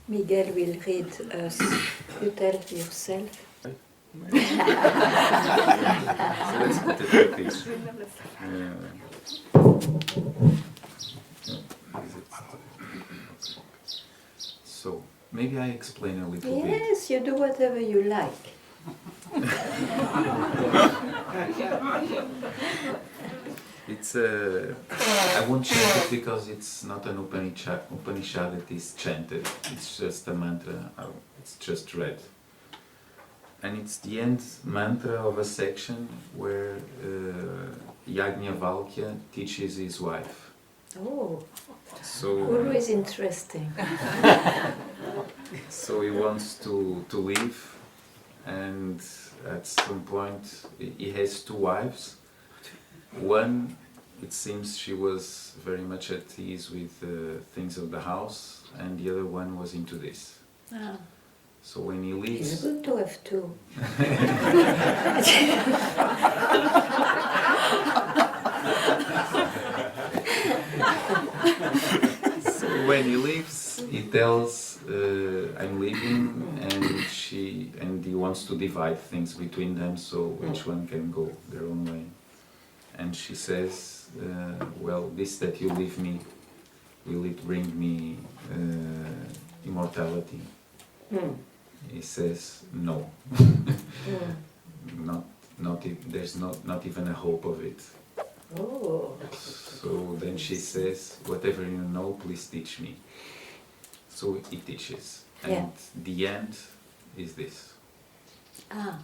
Miguel will read us. You tell yourself. So let's put it like this. So maybe I explain a little bit. Yes, you do whatever you like. It's I won't chant it because it's not an Upanishad that is chanted. It's just a mantra. It's just read. And it's the end mantra of a section where Yagnavalkya teaches his wife. Oh, So always interesting. so he wants to leave, and at some point he has two wives. One, it seems she was very much at ease with things of the house, and the other one was into this. Ah. So when he It's leaves, good to have two. so when he leaves, he tells, "I'm leaving," and he wants to divide things between them, so each one can go their own way. And she says, "Well, this that you leave me, will it bring me immortality?" He says, "No." There's not even a hope of it. Oh. So then she says, "Whatever you know, please teach me." So he teaches, and the end is this. Ah.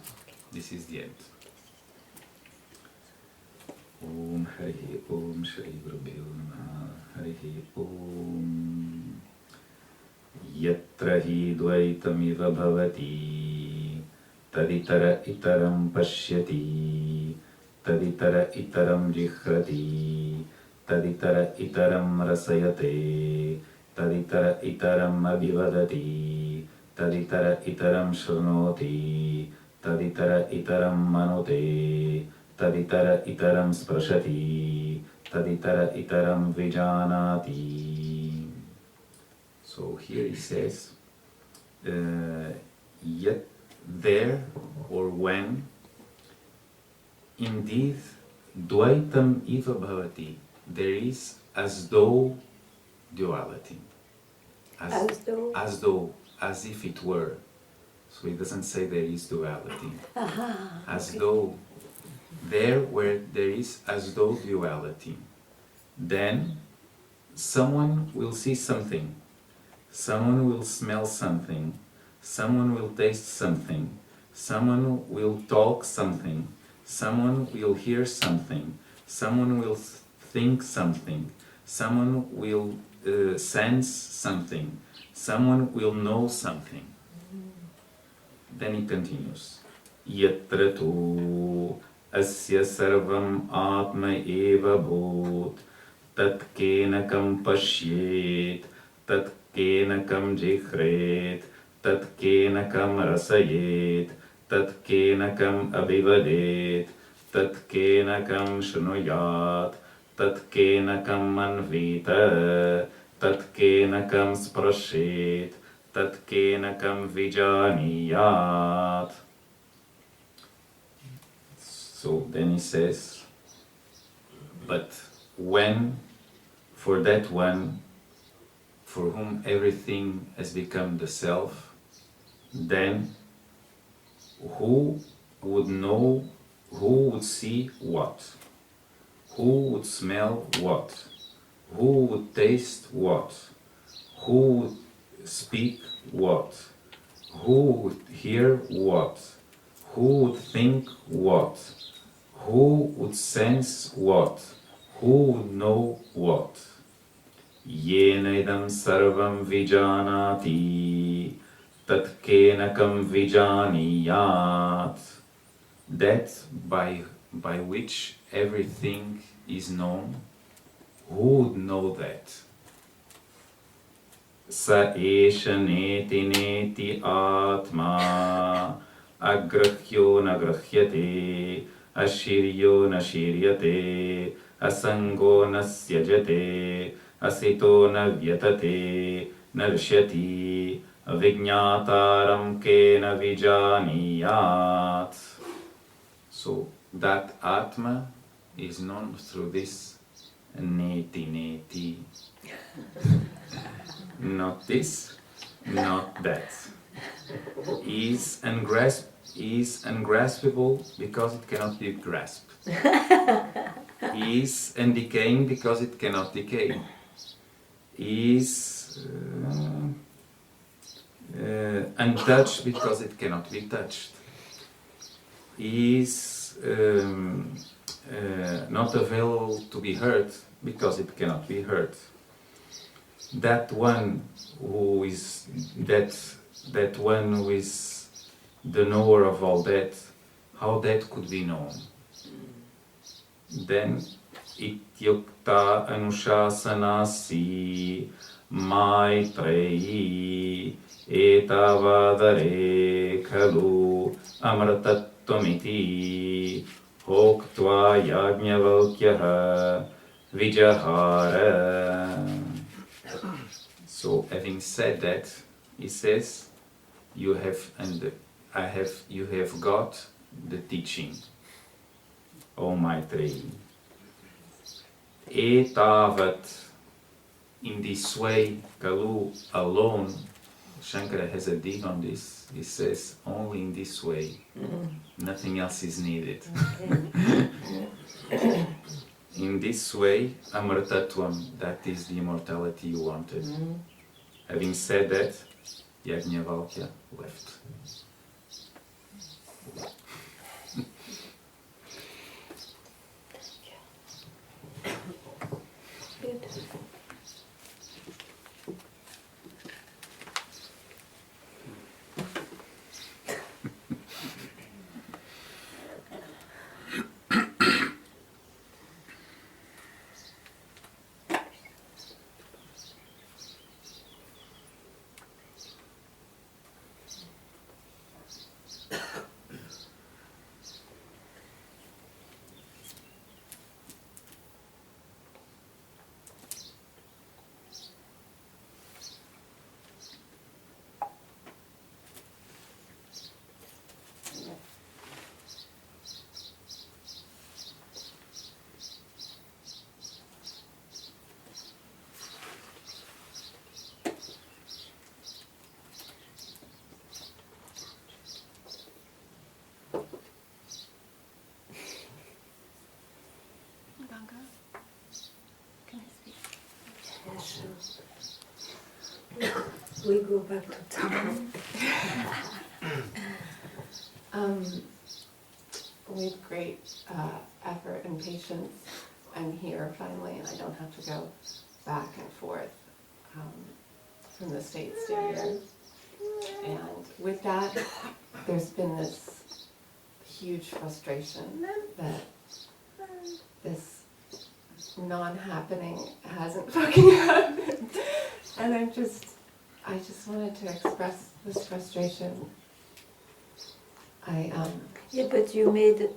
This is the end. Om Hari Om Shri Gurubhyo Namaha Hari Om. Yatra hi dvaitamiva bhavati taditara itaram pashyati taditara itaram jihrati taditara itaram rasayate taditara itaram abhivadati taditara itaram shrunoti taditara itaram manote taditara itaram sprashati taditara itaram vijanati. So here he says, yet there or when, indeed, dvaitam eva bhavati, there is as though duality. As if it were. So he doesn't say there is duality. As though, there where there is as though duality. Then someone will see something. Someone will smell something, someone will taste something, someone will talk something, someone will hear something, someone will think something, someone will sense something, someone will know something. Then he continues. Yatra tu asya sarvam atma eva bhut tat kenakam pashyet tat kenakam jihret, tat kenakam rasayet, tat kenakam abhivadet, tat kenakam shnuyat, tat kenakam manvita, tat kenakam sprashet, tat kenakam vijaniyat. So then he says, but when, for that one, for whom everything has become the self, then who would know, who would see what? Who would smell what? Who would taste what? Who would speak what? Who would hear what? Who would think what? Who would sense what? Who would know what? Yena idam sarvam vijanati tat kenakam vijaniyat. That by which everything is known, who would know that? Sa esha neti neti atma agrahyo nagrahyate ashiryo nashiryate asango nasyajate asito na vyatate narshyati Vijñātāram kena vijaniyāt. So that Atma is known through this neti. Not this, not that. Is ungraspable because it cannot be grasped. Is undecaying because it cannot decay. Is untouched because it cannot be touched. Is not available to be heard because it cannot be heard. That one who is that one who is the knower of all that, how that could be known? Then ityukta anuशाsanasi maitreyi etavadare khalu amratattvamiti hoktva Yagnavalkya vijahara. So, having said that, he says, you have got the teaching, O Maitreyi. Etavat, in this way, Kalu alone, Shankara has a dig on this. He says, only in this way, nothing else is needed. In this way, Amrtatvam, that is the immortality you wanted. Having said that, Yagnavalkya left. Good. Ganga, can I speak? Yeah, sure. We go back to time. With great effort and patience, I'm here finally, and I don't have to go back and forth from the States to here. And with that, there's been this huge frustration that this non-happening hasn't fucking happened. And I just wanted to express this frustration. Yeah, but you made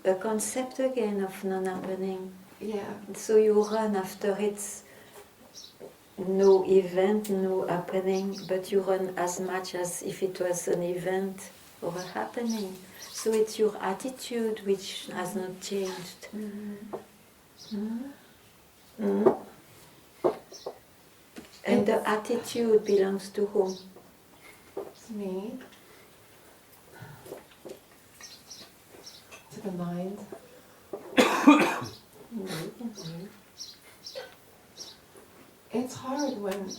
a concept again of non-happening. Yeah. So you run after it's no event, no happening, but you run as much as if it was an event or a happening. So it's your attitude which has not changed. And the attitude belongs to whom? To me. To the mind. It's hard when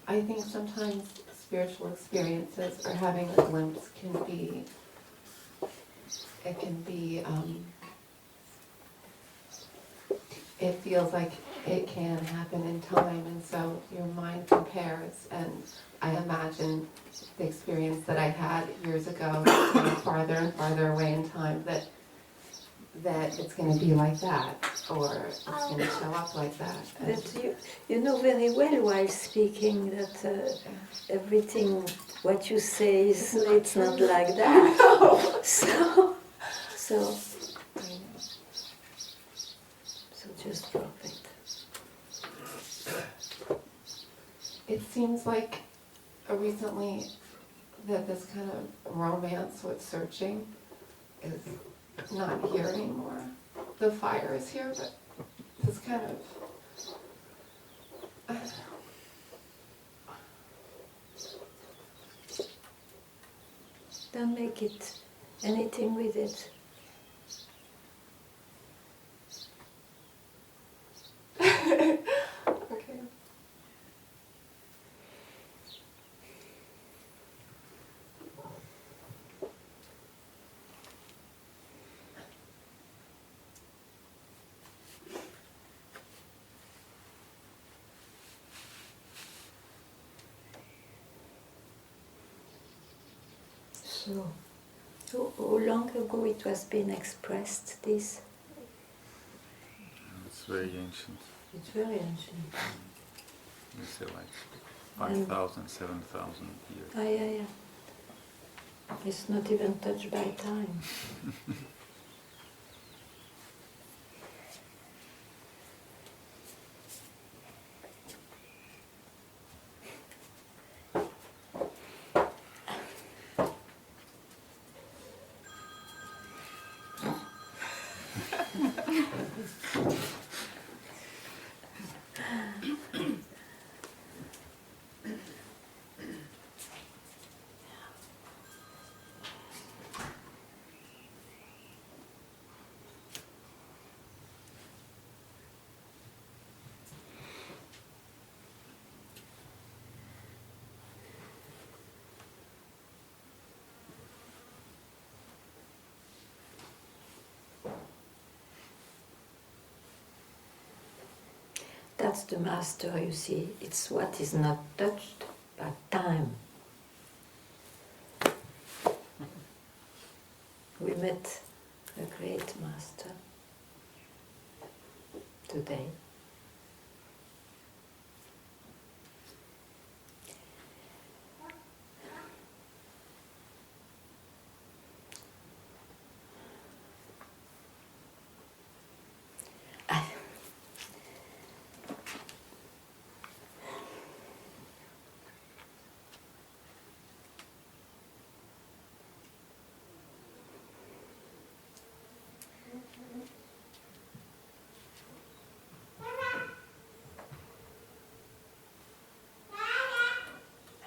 I think sometimes spiritual experiences or having a glimpse can be it feels like it can happen in time, and so your mind compares, and I imagine the experience that I had years ago, farther and farther away in time, that it's going to be like that, or it's going to show up like that. But you know very well while speaking that everything what you say is it's not like that. No. So just drop it. It's seems like recently that this kind of romance with searching is not here anymore. The fire is here, but this kind of, I don't know. Don't make it anything with it. Okay. So, how long ago it was being expressed, this? It's very ancient. It's very ancient. You say like 5,000, 7,000 years. Ah, yeah. It's not even touched by time. That's the master, you see. It's what is not touched by time. We met a great master today.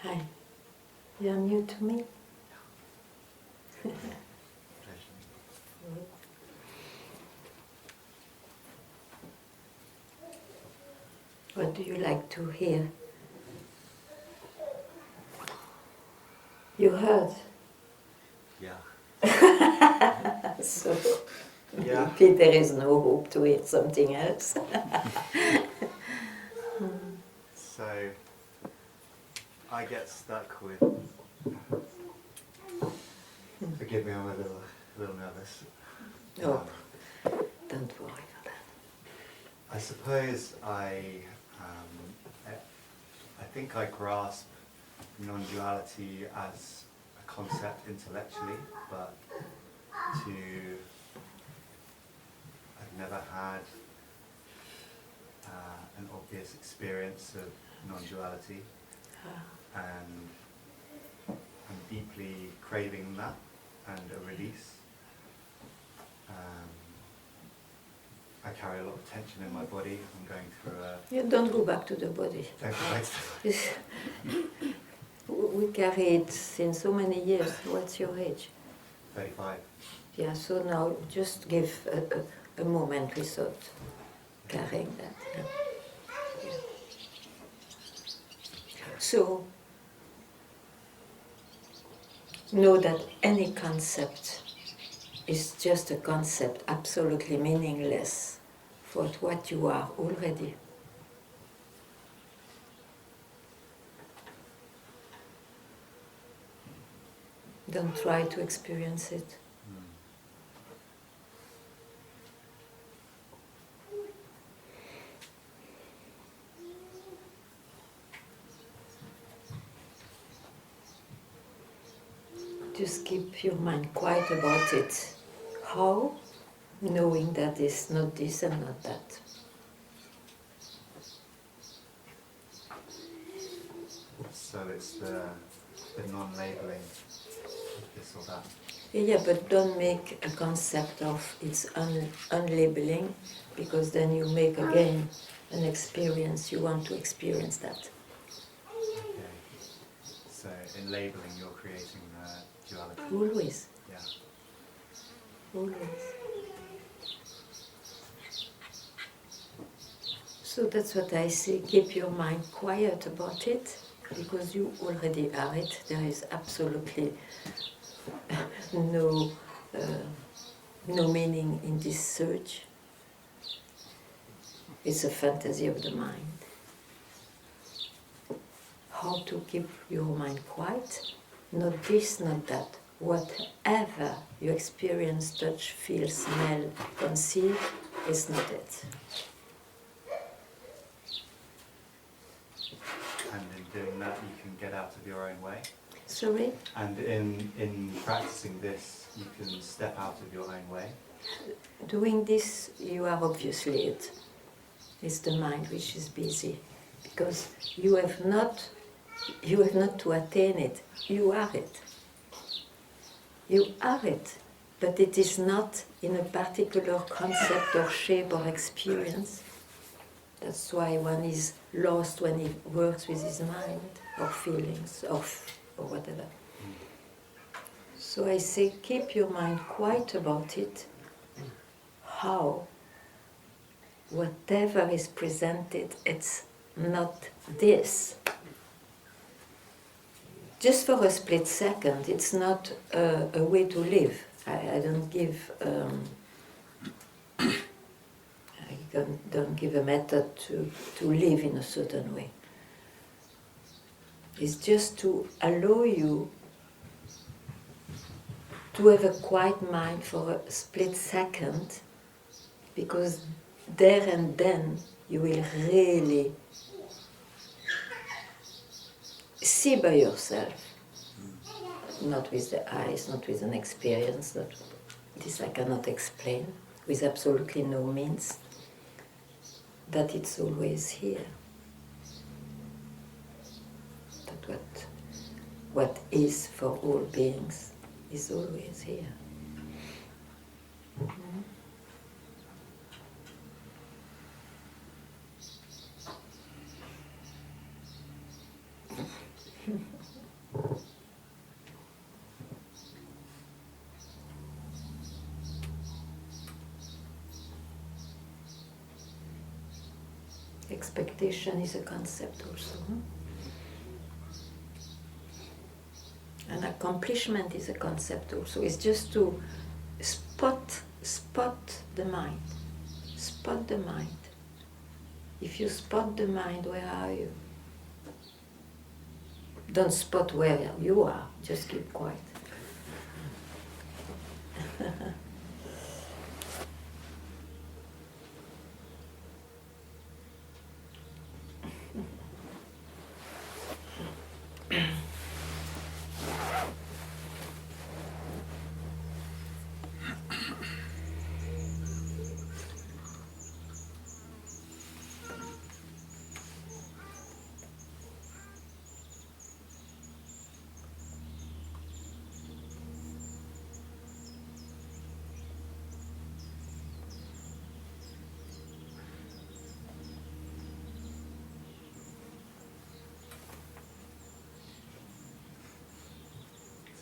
Hi, you're new to me? What do you like to hear? You heard? Yeah. So Yeah. maybe there is no hope to hear something else. So I get stuck with. Forgive me, I'm a little nervous. No, don't worry for that. I suppose I think I grasp non-duality as a concept intellectually, but I've never had an obvious experience of non-duality, and I'm deeply craving that and a release. I carry a lot of tension in my body. I'm going through a... You don't go back to the body. We carry it since so many years. What's your age? 35. Yeah, so now just give a moment without carrying that. Yeah. So, know that any concept is just a concept, absolutely meaningless for what you are already. Don't try to experience it. Just keep your mind quiet about it. How? Knowing that it's not this and not that. So it's the non-labeling, this or that. Yeah, but don't make a concept of it's unlabeling, because then you make again an experience. You want to experience that. Okay. So in labeling, you're creating duality. Always, Yeah. always. So that's what I say, keep your mind quiet about it, because you already are it. There is absolutely no, no meaning in this search. It's a fantasy of the mind. How to keep your mind quiet? Not this, not that. Whatever you experience, touch, feel, smell, conceive, is not it. And in doing that, you can get out of your own way. Sorry? And in practicing this, you can step out of your own way. Doing this, you are obviously it. It's the mind which is busy, because you have not to attain it. You are it. You are it, but it is not in a particular concept or shape or experience. That's why one is lost when he works with his mind or feelings or whatever. So I say, keep your mind quiet about it. How? Whatever is presented, it's not this. Just for a split second, it's not a way to live. I don't give don't give a method to live in a certain way. It's just to allow you to have a quiet mind for a split second, because there and then you will really see by yourself, not with the eyes, not with an experience, not this I cannot explain, with absolutely no means, that it's always here. That what is for all beings is always here. Mm-hmm. Expectation is a concept also. And accomplishment is a concept also. It's just to spot the mind. Spot the mind. If you spot the mind, where are you? Don't spot where you are, just keep quiet.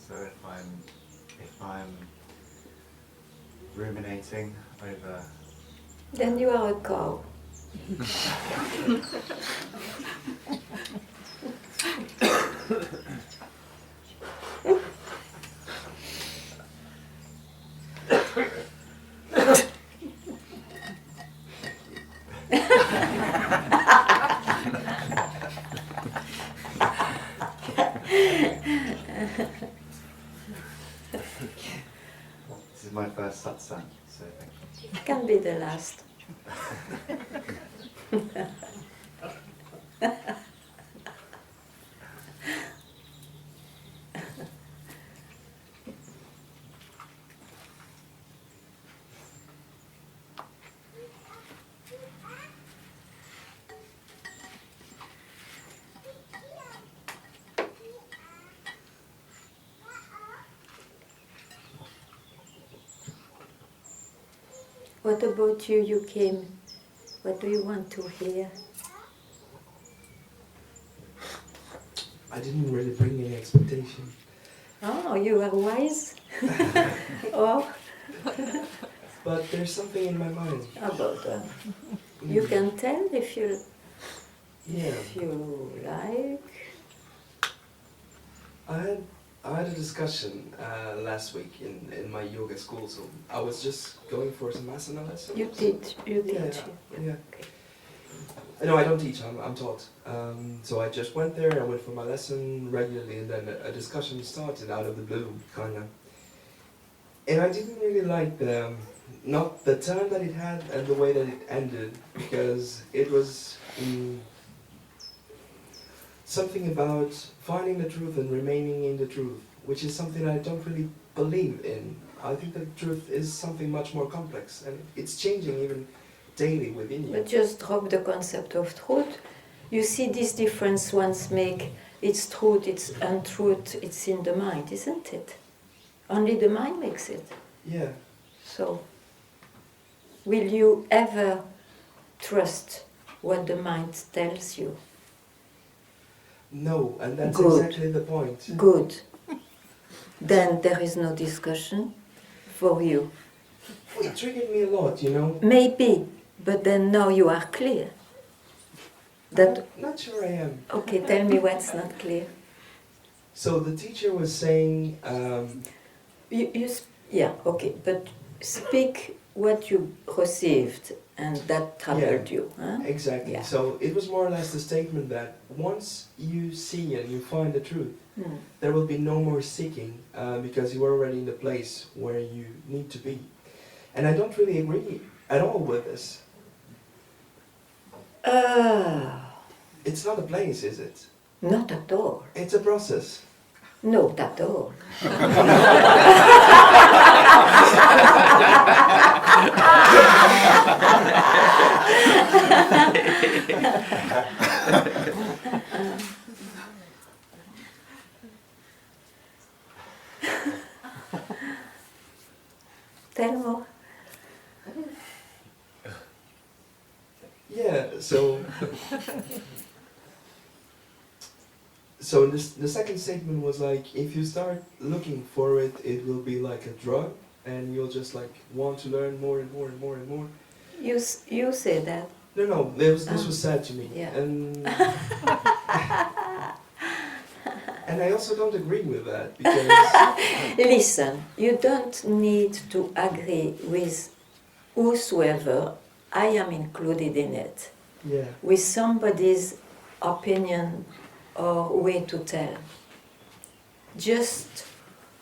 So if I'm ruminating over, Then you are a cow. this is my first satsang, so thank you. It can be the last. What about you? You came. What do you want to hear? I didn't really bring any expectation. Oh, you are wise. Oh, But there's something in my mind. about that. You can tell if you Yeah. like. I had a discussion last week in my yoga school, so I was just going for some asana lessons. You teach. You Yeah, teach. yeah. No, I don't teach. I'm taught. So I just went there. I went for my lesson regularly, and then a discussion started out of the blue, kind of. And I didn't really like not the turn that it had and the way that it ended, because it was something about finding the truth and remaining in the truth, which is something I don't really believe in. I think that truth is something much more complex, and it's changing even daily within you. But just drop the concept of truth. You see this difference once make. It's truth, it's untruth, it's in the mind, isn't it? Only the mind makes it. Yeah. So, will you ever trust what the mind tells you? No, and that's Good. exactly the point. Good. Then there is no discussion for you. Well, it triggered me a lot, you know. Maybe, but then now you are clear. That Not sure I am. okay? Tell me what's not clear. So the teacher was saying, Yeah, okay, but speak what you received and that troubled you. Huh? exactly. Yeah. So it was more or less the statement that once you see and you find the truth, Hmm. there will be no more seeking because you are already in the place where you need to be. And I don't really agree at all with this. It's not a place, is it? Not at all. It's a process. Not at all. Tell more. Yeah, so the second statement was like, if you start looking for it, it will be like a drug, and you'll just like want to learn more and more and more and more. You say that. No, this was said to me, Yeah. and and I also don't agree with that because Listen, you don't need to agree with whosoever. I am included in it. yeah, With somebody's opinion or way to tell. Just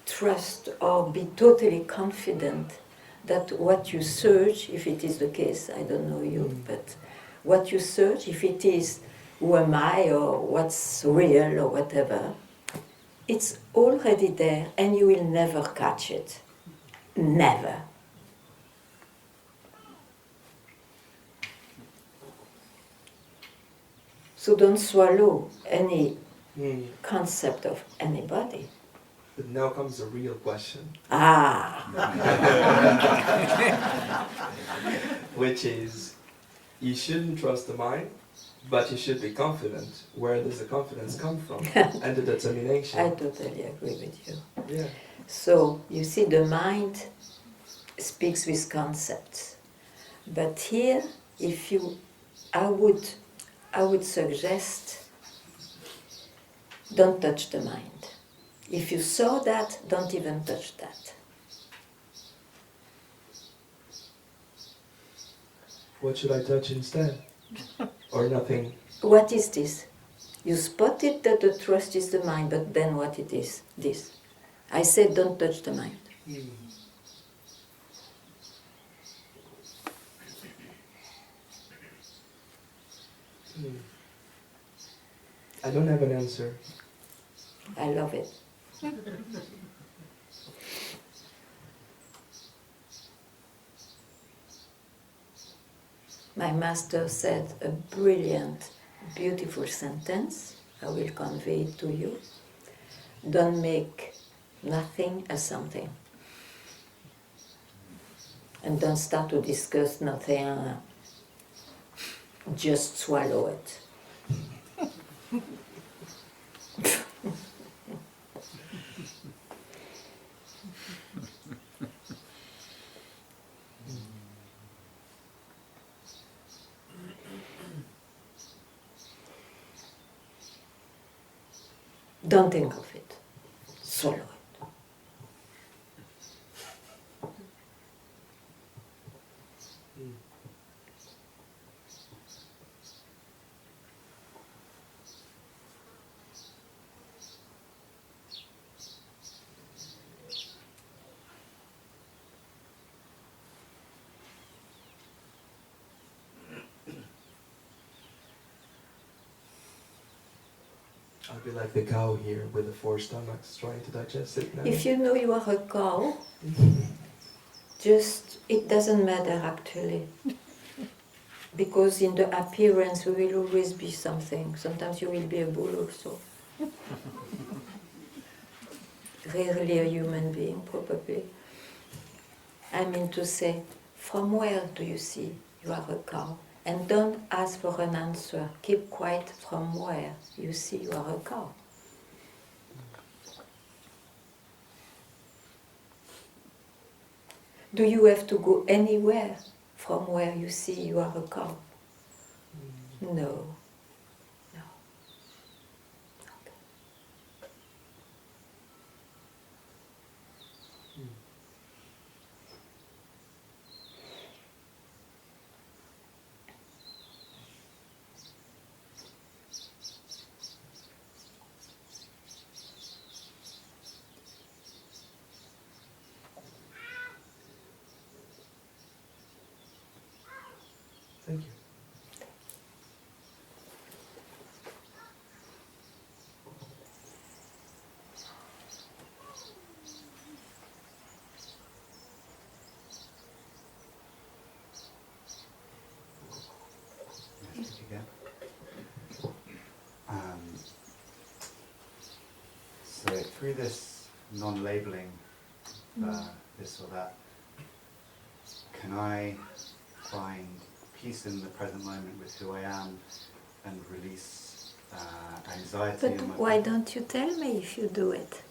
trust or be totally confident that what you search, if it is the case, I don't know you, but what you search, if it is who am I or what's real or whatever, it's already there and you will never catch it. Never. So don't swallow any concept of anybody. But now comes the real question, which is, you shouldn't trust the mind, but you should be confident. Where does the confidence come from? And the determination. I totally agree with you. Yeah. So you see, the mind speaks with concepts, but here, I would suggest, don't touch the mind. If you saw that, don't even touch that. What should I touch instead? Or nothing? What is this? You spotted that the trust is the mind, but then what it is? This. I said don't touch the mind. I don't have an answer. I love it. My master said a brilliant, beautiful sentence. I will convey it to you. Don't make nothing a something. And don't start to discuss nothing, just swallow it. Don't think of it, swallow it. I'll be like the cow here with the 4 stomachs trying to digest it now. If you know you are a cow, just, it doesn't matter actually. Because in the appearance we will always be something. Sometimes you will be a bull also. Rarely a human being, probably. I mean to say, from where do you see you are a cow? And don't ask for an answer. Keep quiet from where you see you are a cow. Do you have to go anywhere from where you see you are a cow? No. No. Okay. Thank you. Yes, again. So through this non-labeling, this or that, can I find peace in the present moment with who I am and release anxiety? But in my why body? don't you tell me if you do it?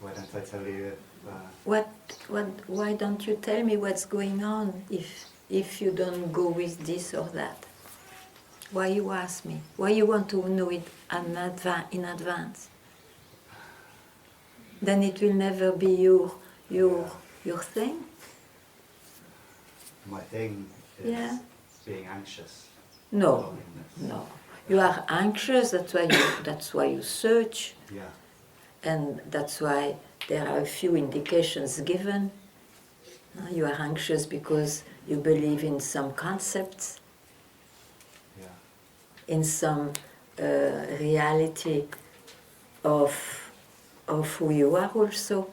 Why don't I tell you if... Why don't you tell me what's going on if you don't go with this or that? Why you ask me? Why you want to know it in advance? Then it will never be your thing. My thing is Yeah. being anxious. No, loneliness. no. You are anxious. That's why you search, Yeah. and that's why there are a few indications given. You are anxious because you believe in some concepts, Yeah. in some reality of who you are also,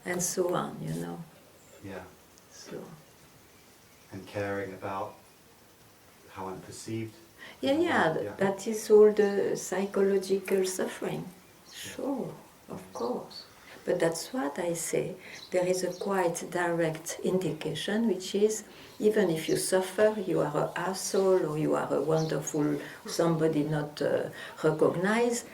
and so on, you know. Yeah. So And caring about how I'm perceived. yeah, that is all the psychological suffering. Sure, of course. But that's what I say. There is a quite direct indication, which is even if you suffer, you are an asshole or you are a wonderful somebody not recognized.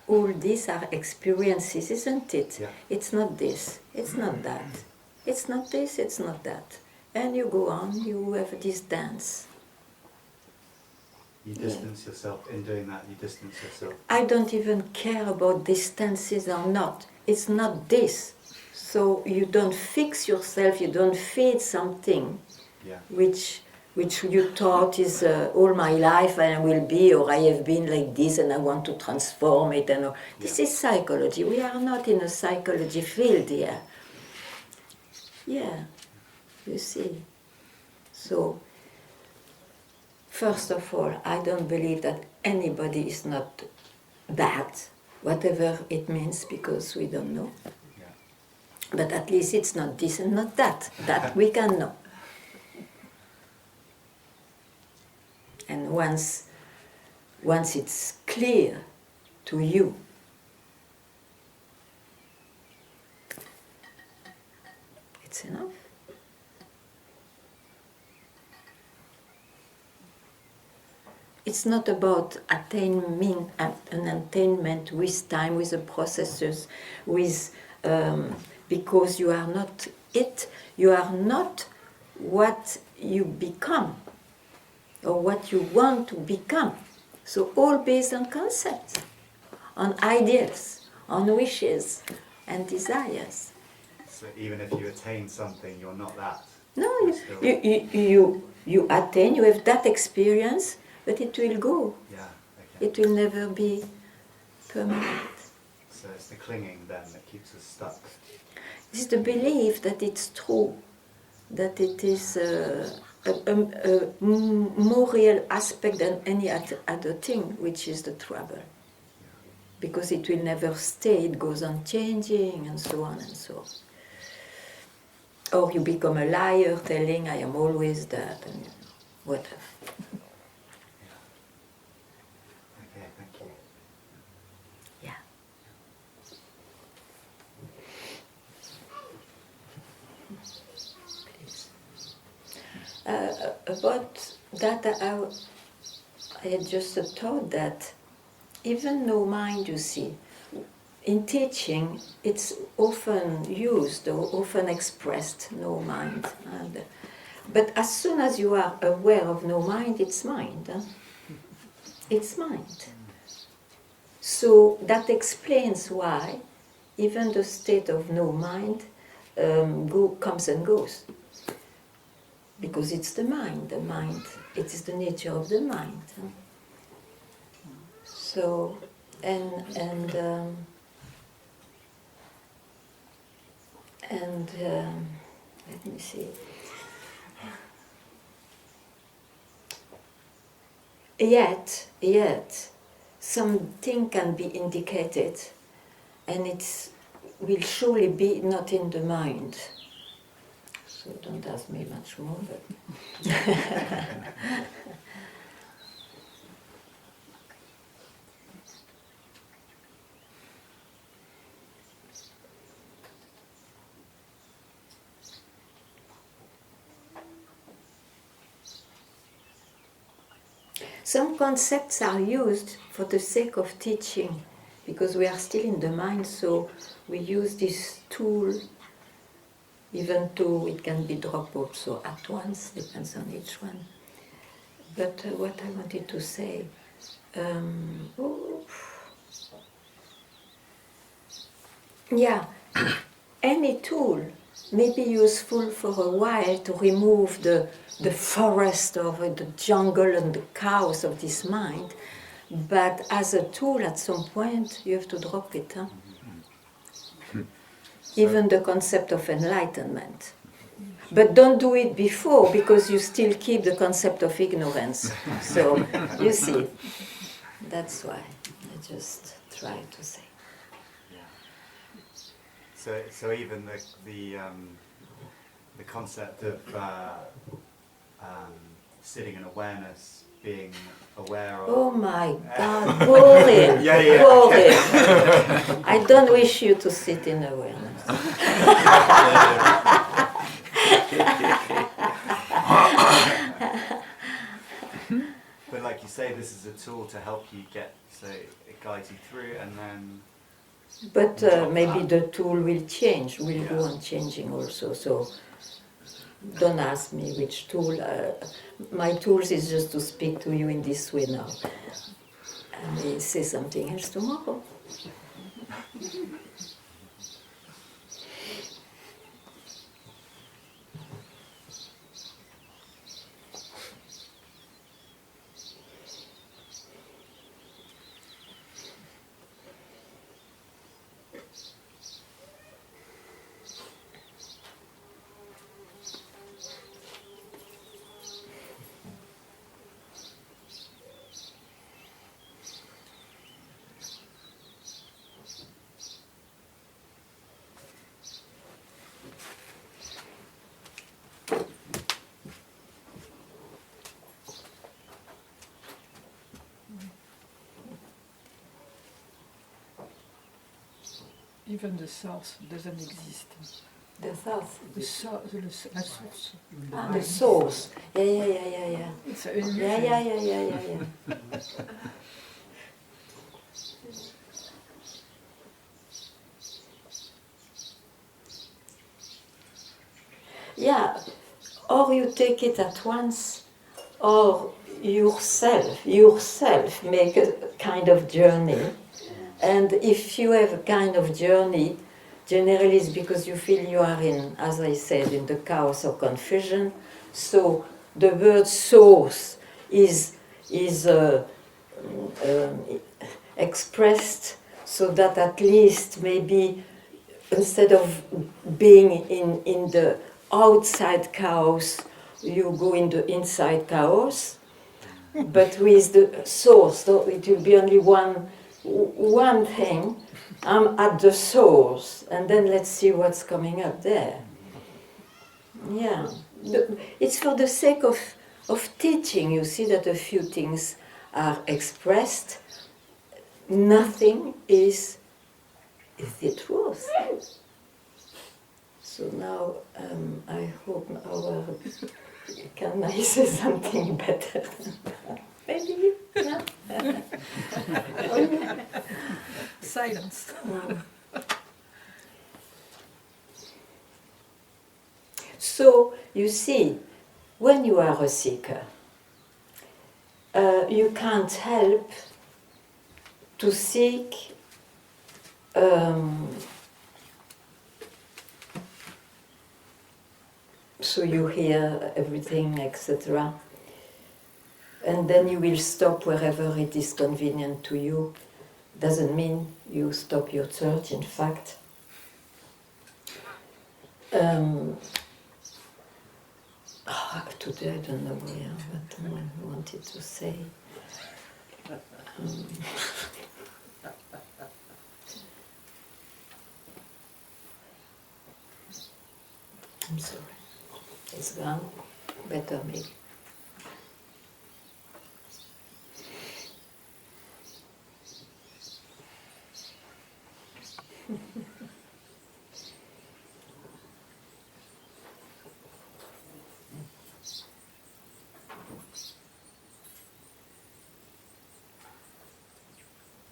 All these are experiences, isn't it? Yeah. It's not this, it's not that. It's not this, it's not that. And you go on, you have this dance. You distance yourself, in doing that, you distance yourself. I don't even care about distances or not. It's not this. So you don't fix yourself, you don't feed something Yeah. which you thought is all my life and I will be, or I have been like this and I want to transform it. And all. This is psychology. We are not in a psychology field here. Yeah, you see. So, first of all, I don't believe that anybody is not bad, whatever it means, because we don't know. Yeah. But at least it's not this and not that. That we can know. And once it's clear to you, it's enough. it's not about an attainment with time, with the processes, with because you are not it, you are not what you become or what you want to become. So all based on concepts, on ideas, on wishes and desires. So even if you attain something, you're not that. No, You're still- you attain, you have that experience, but it will go. Yeah, okay. It will never be permanent. So it's the clinging then that keeps us stuck. It's the belief that it's true, that it is a more real aspect than any other thing, which is the trouble. Because it will never stay, it goes on changing and so on and so on. Or you become a liar telling I am always that and whatever. Okay, thank you. Yeah. About that, I had just a thought that even no mind, you see, in teaching, it's often used or often expressed, no mind. But as soon as you are aware of no mind, it's mind. It's mind. So that explains why even the state of no mind comes and goes. Because it's the mind, it is the nature of the mind. So, let me see. Yet, something can be indicated, and it will surely be not in the mind. So don't ask me much more, but some concepts are used for the sake of teaching, because we are still in the mind, so we use this tool, even though it can be dropped also at once, depends on each one. But what I wanted to say, yeah, any tool may be useful for a while to remove the forest or the jungle and the chaos of this mind, but as a tool at some point you have to drop it. Huh? Even the concept of enlightenment. But don't do it before, because you still keep the concept of ignorance. So, you see, that's why I just try to say. Yeah. So even the concept of sitting in awareness, being aware of. Oh my God, boring! Yeah. Boring! I don't wish you to sit in awareness. But like you say, this is a tool to help you get, so it guides you through, and then. But maybe the tool will change, will go on changing also. So don't ask me which tool. My tools is just to speak to you in this way now. And I say something else tomorrow. Even the self doesn't exist. The south. La source. Ah, the source. Yeah. It's a illusion. Yeah. Yeah, or you take it at once, or yourself make a kind of journey. And if you have a kind of journey, generally it's because you feel you are in, as I said, in the chaos or confusion. So the word source is expressed so that at least maybe instead of being in the outside chaos, you go in the inside chaos. But with the source, so it will be only one thing. I'm at the source, and then let's see what's coming up there. Yeah, it's for the sake of teaching. You see that a few things are expressed. Nothing is the truth. So now I hope our can I say something better? Maybe. Yeah. Silence. So you see, when you are a seeker, you can't help to seek so you hear everything, etc. And then you will stop wherever it is convenient to you. Doesn't mean you stop your search, in fact. Today I don't know what I wanted to say. I'm sorry. It's gone. Better maybe.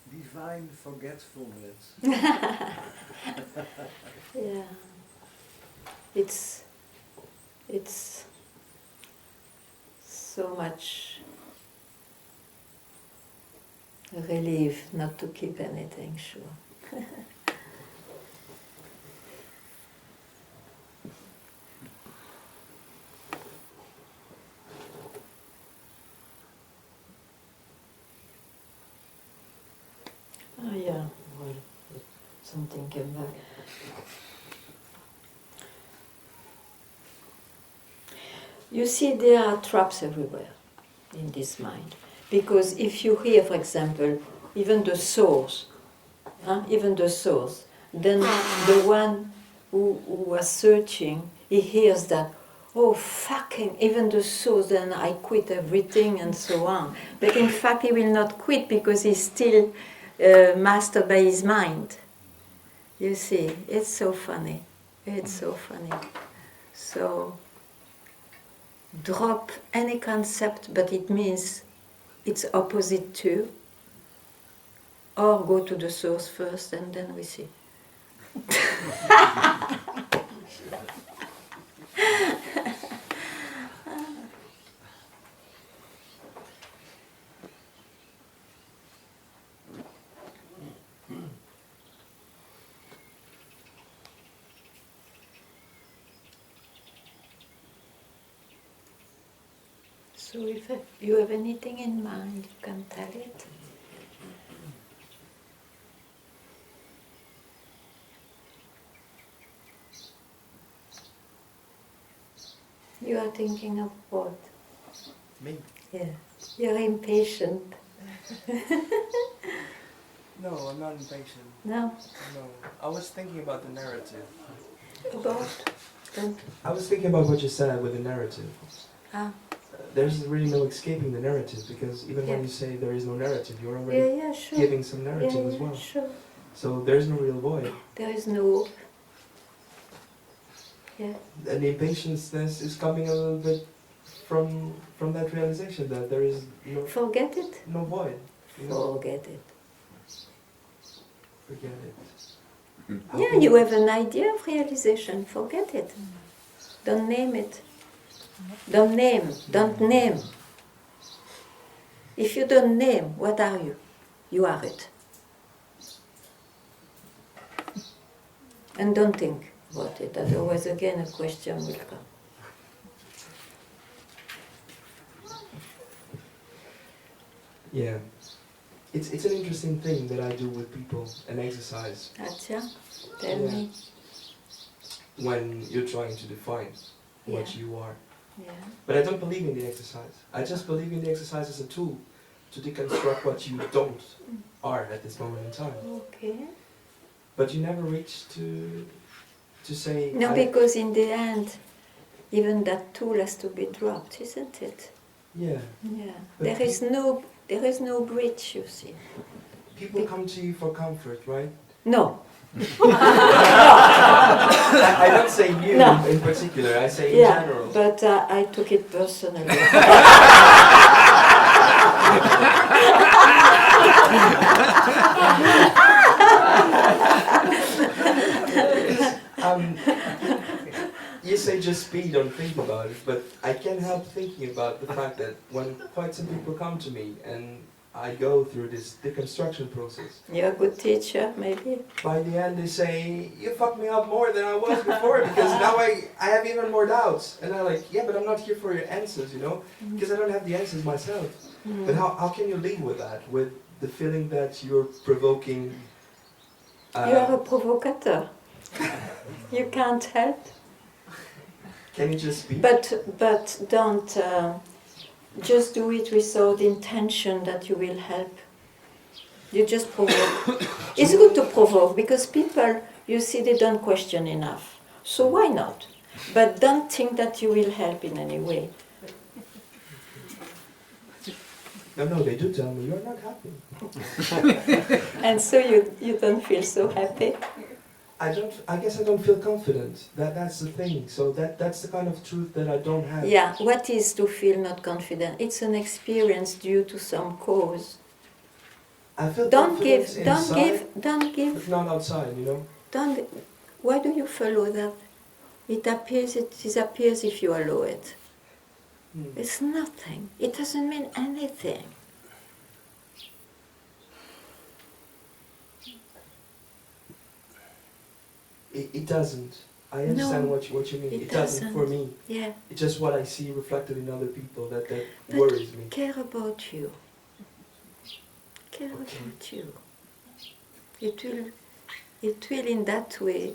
Divine forgetfulness. Yeah. It's so much relief not to keep anything sure. Oh yeah, well, something came back. You see, there are traps everywhere in this mind. Because if you hear, for example, even the source, then the one who was searching, he hears that, oh, fucking, even the source, then I quit everything and so on. But in fact, he will not quit because he's still mastered by his mind. You see, it's so funny. It's so funny. So, drop any concept, but it means it's opposite to, or go to the source first and then we see. So if you have anything in mind, you can tell it. You are thinking of what? Me? Yeah. You're impatient. No, I'm not impatient. No? No. I was thinking about the narrative. About? I was thinking about what you said with the narrative. Ah. There's really no escaping the narrative, because even when Yeah. you say there is no narrative, you're already Yeah, sure. giving some narrative as well. Sure. So there's no real void. There is no Yeah. And the impatience is coming a little bit from that realization that there is Forget it. no void. You know? Forget it. Forget it. How Yeah, can you have an idea of realization. Forget it. Don't name it. Don't name. Don't name. If you don't name, what are you? You are it. And don't think about it. Otherwise, again, a question will come. Yeah. It's an interesting thing that I do with people, an exercise. Atya, tell Yeah. me. When you're trying to define what Yeah. you are. Yeah. But I don't believe in the exercise. I just believe in the exercise as a tool to deconstruct what you don't are at this moment in time. Okay. But you never reach to say No, because in the end, even that tool has to be dropped, isn't it? yeah. Yeah. But There is no bridge, you see. People come to you for comfort, right? No. I don't say you No. in particular, I say in Yeah, general. but I took it personally. You say just be, don't think about it, but I can't help thinking about the fact that when quite some people come to me and I go through this deconstruction process, You're a good teacher, maybe? by the end they say, you fucked me up more than I was before because now I have even more doubts. And I'm like, yeah, but I'm not here for your answers, you know, because I don't have the answers myself. But how can you lead with that, with the feeling that you're provoking... You are a provocateur. You can't help. Can you just be? But don't just do it without intention that you will help. You just provoke. It's good to provoke because people, you see, they don't question enough. So why not? But don't think that you will help in any way. No, they do tell me, you're not happy. And so you don't feel so happy. I guess I don't feel confident. That's the thing. So that's the kind of truth that I don't have. Yeah, what is to feel not confident? It's an experience due to some cause. I feel Don't confidence give, inside, don't give, but not outside, you know? don't. Why do you follow that? It disappears if you allow it. It's nothing. It doesn't mean anything. It doesn't. I understand No, what you mean. it It doesn't for me. Yeah. It's just what I see reflected in other people that But worries me. care about you. Care about you. It will in that way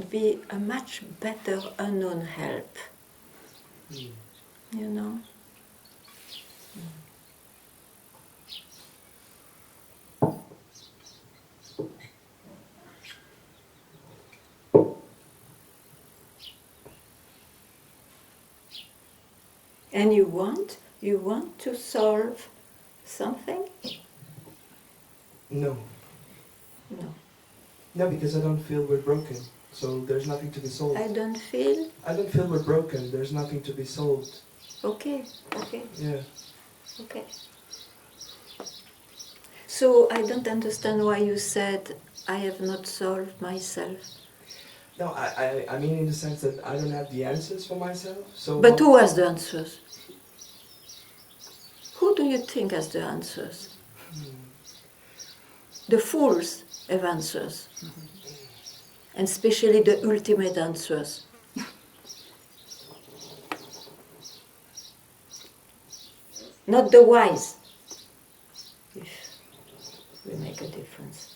be a much better unknown help. You know? And you want to solve something? No. No. No, because I don't feel we're broken. So there's nothing to be solved. I don't feel. I don't feel we're broken. There's nothing to be solved. Okay. Yeah. Okay. So I don't understand why you said I have not solved myself. No, I mean in the sense that I don't have the answers for myself. So. But who has the answers? Who do you think has the answers? The fools have answers. And especially the ultimate answers. Not the wise. If we make a difference.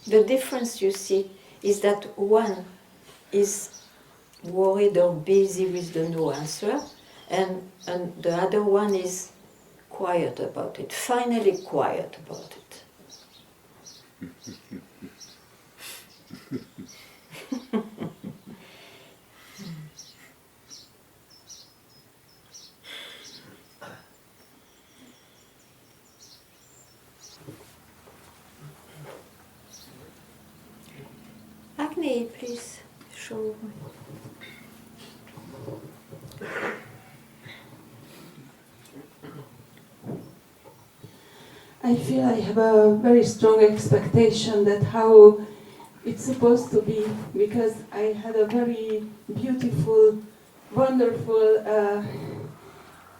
The difference, you see, is that one is worried or busy with the no answer, and the other one is quiet about it, finally quiet about it. Agni, please show. I feel I have a very strong expectation that how it's supposed to be, because I had a very beautiful, wonderful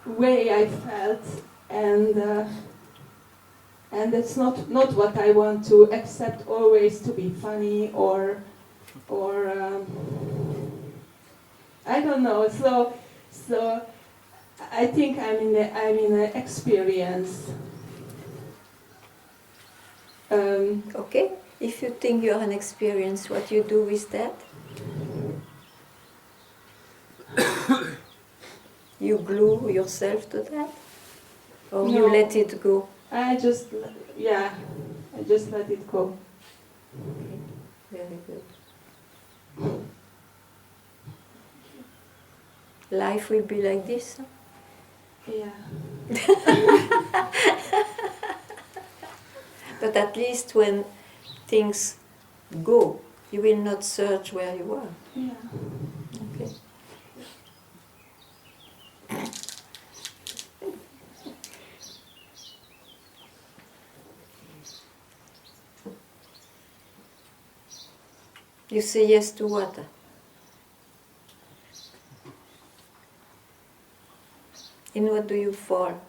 way I felt, and it's not what I want to accept always to be funny or I don't know. So I think I'm in an experience. Okay? If you think you're an experience, what you do with that? You glue yourself to that? Or you No. let it go? I just let it go. Okay, very good. Life will be like this? Huh? Yeah. But at least when things go, you will not search where you are. Yeah. Okay. You say yes to what? In what do you fall?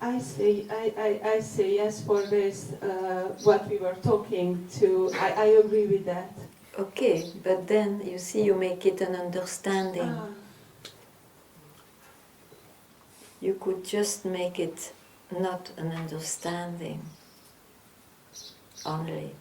I say yes for this. What we were talking to. I agree with that. Okay, but then you see, you make it an understanding. Ah. You could just make it not an understanding only.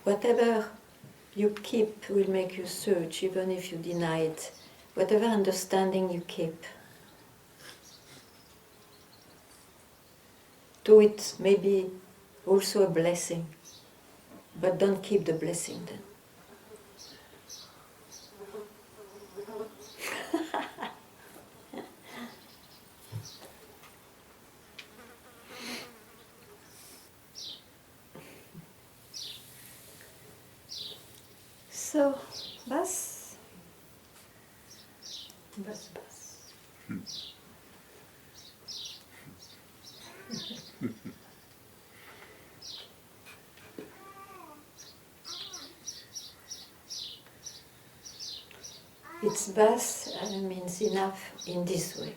Whatever you keep will make you search, even if you deny it. Whatever understanding you keep, do it maybe also a blessing, but don't keep the blessing then. So, bas. Bas, bas. It's bas means enough in this way.